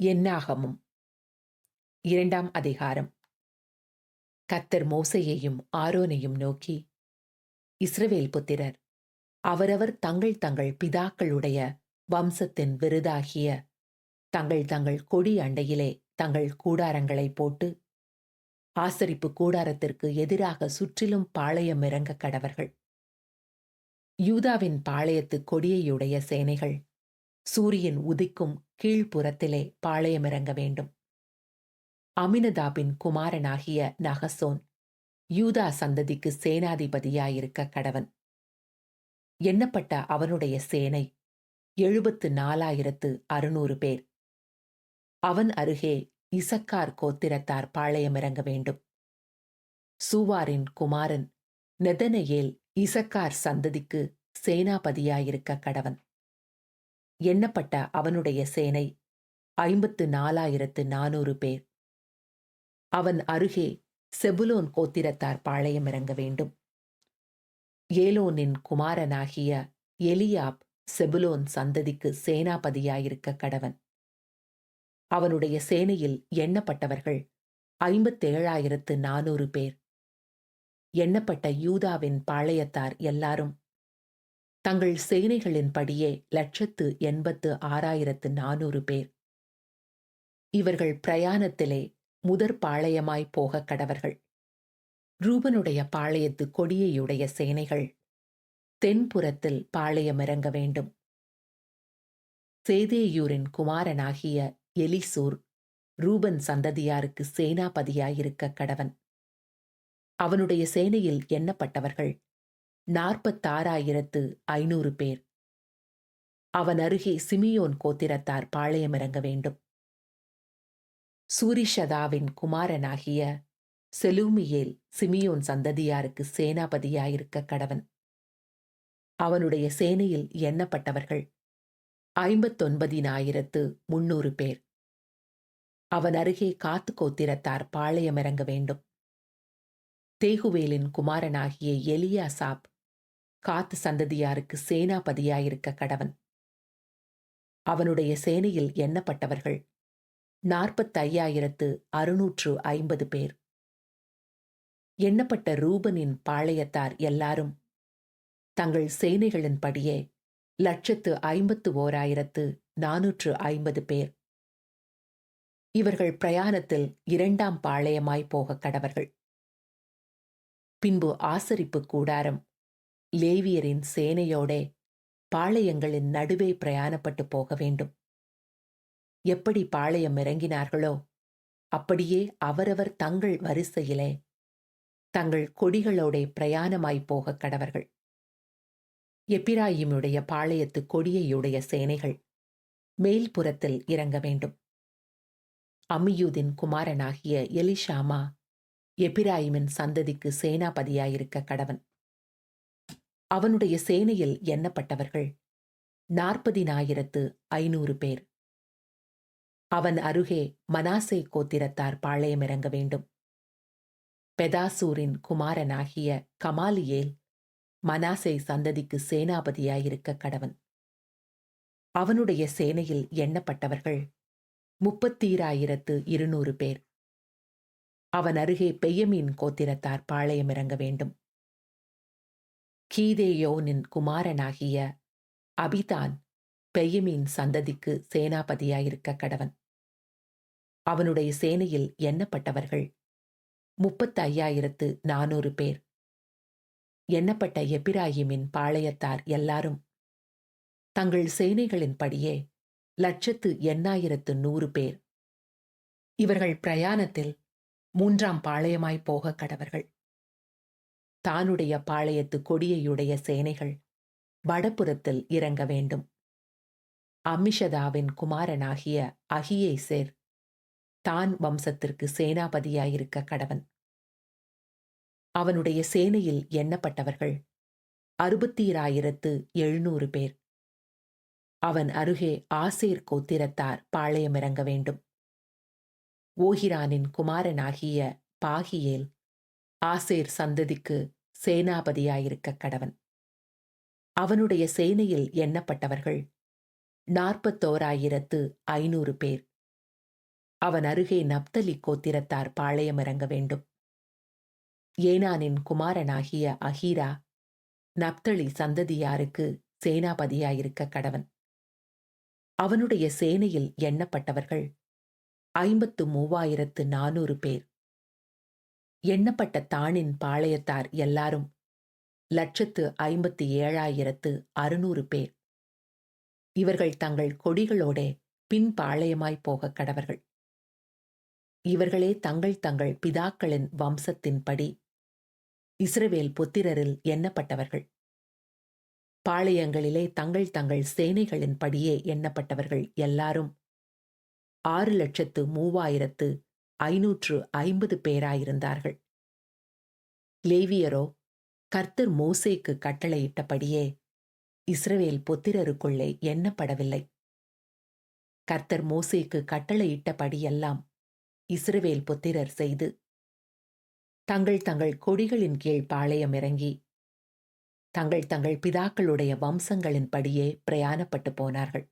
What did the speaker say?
என்னாகமம் 2ஆம் அதிகாரம். கர்த்தர் மோசேயையும் ஆரோனையும் நோக்கி, இஸ்ரவேல் புத்திரர் அவரவர் தங்கள் தங்கள் பிதாக்களுடைய வம்சத்தின் விருதாகிய தங்கள் தங்கள் கொடி அண்டையிலே தங்கள் கூடாரங்களைப் போட்டு, ஆசரிப்பு கூடாரத்திற்கு எதிராக சுற்றிலும் பாளையம் இறங்கக் கடவர்கள். யூதாவின் பாளையத்து கொடியையுடைய சேனைகள் சூரியன் உதிக்கும் கீழ்ப்புறத்திலே பாளையமிறங்க வேண்டும். அமினதாபின் குமாரனாகிய நகசோன் யூதா சந்ததிக்கு சேனாதிபதியாயிருக்க கடவன். எண்ணப்பட்ட அவனுடைய சேனை 74,600 பேர். அவன் அருகே இசக்கார் கோத்திரத்தார் பாளையமிறங்க வேண்டும். சூவாரின் குமாரன் நெதனெயேல் இசக்கார் சந்ததிக்கு சேனாபதியாயிருக்க கடவன். எண்ணப்பட்ட அவனுடைய சேனை 54,400 பேர். அவன் அருகே செபுலோன் கோத்திரத்தார் பாளையமிறங்க வேண்டும். ஏலோனின் குமாரனாகிய எலியாப் செபுலோன் சந்ததிக்கு சேனாபதியாயிருக்க கடவன். அவனுடைய சேனையில் எண்ணப்பட்டவர்கள் 57,400 பேர். எண்ணப்பட்ட யூதாவின் பாளையத்தார் எல்லாரும் தங்கள் சேனைகளின்படியே 186,400 பேர். இவர்கள் பிரயாணத்திலே முதற் பாளையமாய் போகக் கடவர்கள். ரூபனுடைய பாளையத்து கொடியையுடைய சேனைகள் தென்புறத்தில் பாளையமிறங்க வேண்டும். சேதேயூரின் குமாரனாகிய எலிசூர் ரூபன் சந்ததியாருக்கு சேனாபதியாயிருக்க கடவன். அவனுடைய சேனையில் எண்ணப்பட்டவர்கள் 46,500 பேர். அவன் அருகே சிமியோன் கோத்திரத்தார் பாளையமிறங்க வேண்டும். சூரிஷதாவின் குமாரனாகிய செலூமியேல் சிமியோன் சந்ததியாருக்கு சேனாபதியாயிருக்க கடவன். அவனுடைய சேனையில் எண்ணப்பட்டவர்கள் 59,300 பேர். அவன் அருகே காத்து கோத்திரத்தார் பாளையமிறங்க வேண்டும். தேகுவேலின் குமாரனாகிய எலியாசாப் காத்து சந்ததியாருக்கு சேனாபதியாயிருக்க கடவன். அவனுடைய சேனையில் எண்ணப்பட்டவர்கள் 45,650 பேர். எண்ணப்பட்ட ரூபனின் பாளையத்தார் எல்லாரும் தங்கள் சேனைகளின்படியே 151,450 பேர். இவர்கள் பிரயாணத்தில் 2ஆம் பாளையமாய் போகக் கடவர்கள். பின்பு ஆசரிப்பு கூடாரம் லேவியரின் சேனையோடே பாளையங்களின் நடுவே பிரயாணப்பட்டு போக வேண்டும். எப்படி பாளையம் இறங்கினார்களோ அப்படியே அவரவர் தங்கள் வரிசையிலே தங்கள் கொடிகளோடே பிரயாணமாய் போகக் கடவர்கள். எப்பிராயிமுடைய பாளையத்து கொடியையுடைய சேனைகள் மேல்புறத்தில் இறங்க வேண்டும். அம்மியூதின் குமாரனாகிய எலிஷாமா எப்பிராயிமின் சந்ததிக்கு சேனாபதியாயிருக்க கடவன். அவனுடைய சேனையில் எண்ணப்பட்டவர்கள் 40,500 பேர். அவன் அருகே மனாசே கோத்திரத்தார் பாளையமிறங்க வேண்டும். பெதாசூரின் குமாரனாகிய கமாலியேல் மனாசே சந்ததிக்கு சேனாபதியாயிருக்க கடவன். அவனுடைய சேனையில் எண்ணப்பட்டவர்கள் 30,200 பேர். அவன் அருகே பெயமீன் கோத்திரத்தார் பாளையமிறங்க வேண்டும். கீதேயோனின் குமாரனாகிய அபிதான் பெயமீன் சந்ததிக்கு சேனாபதியாயிருக்க கடவன். அவனுடைய சேனையில் எண்ணப்பட்டவர்கள் 35,400 பேர். எண்ணப்பட்ட எப்பிராயிமின் பாளையத்தார் எல்லாரும் தங்கள் சேனைகளின்படியே 1,80,100 பேர். இவர்கள் பிரயாணத்தில் 3ஆம் பாளையமாய் போகக் கடவர்கள். தானுடைய பாளையத்து கொடியையுடைய சேனைகள் வடபுறத்தில் இறங்க வேண்டும். அம்மிஷதாவின் குமாரனாகிய அகியேசேர் தான் வம்சத்திற்கு சேனாபதியாயிருக்க கடவன். அவனுடைய சேனையில் எண்ணப்பட்டவர்கள் 60,700 பேர். அவன் அருகே ஆசேர் கோத்திரத்தார் பாளையமிறங்க வேண்டும். ஓஹிரானின் குமாரனாகிய பாகியேல் ஆசேர் சந்ததிக்கு சேனாபதியாயிருக்க கடவன். அவனுடைய சேனையில் எண்ணப்பட்டவர்கள் 41,500 பேர். அவன் அருகே நப்தலி கோத்திரத்தார் பாளையம் இறங்க வேண்டும். ஏனானின் குமாரனாகிய அஹீரா நப்தலி சந்ததியாருக்கு சேனாபதியாயிருக்க கடவன். அவனுடைய சேனையில் எண்ணப்பட்டவர்கள் 53,400 பேர். எண்ணப்பட்ட தாணின் பாளையத்தார் எல்லாரும் 157,600 பேர். இவர்கள் தங்கள் கொடிகளோடே பின் பாளையமாய் போகக் கடவர்கள். இவர்களே தங்கள் தங்கள் பிதாக்களின் வம்சத்தின்படி இஸ்ரவேல் புத்திரரில் எண்ணப்பட்டவர்கள். பாளையங்களிலே தங்கள் தங்கள் சேனைகளின்படியே எண்ணப்பட்டவர்கள் எல்லாரும் 6,03,550 பேராயிருந்தார்கள். லேவியரோ கர்த்தர் மோசேக்கு கட்டளையிட்டபடியே இஸ்ரவேல் புத்திரருக்குள்ளே எண்ணப்படவில்லை. கர்த்தர் மோசேக்கு கட்டளையிட்டபடியெல்லாம் இஸ்ரவேல் புத்திரர் செய்து தங்கள் தங்கள் கொடிகளின் கீழ் பாளையம் இறங்கி தங்கள் தங்கள் பிதாக்களுடைய வம்சங்களின்படியே பிரயாணப்பட்டு போனார்கள்.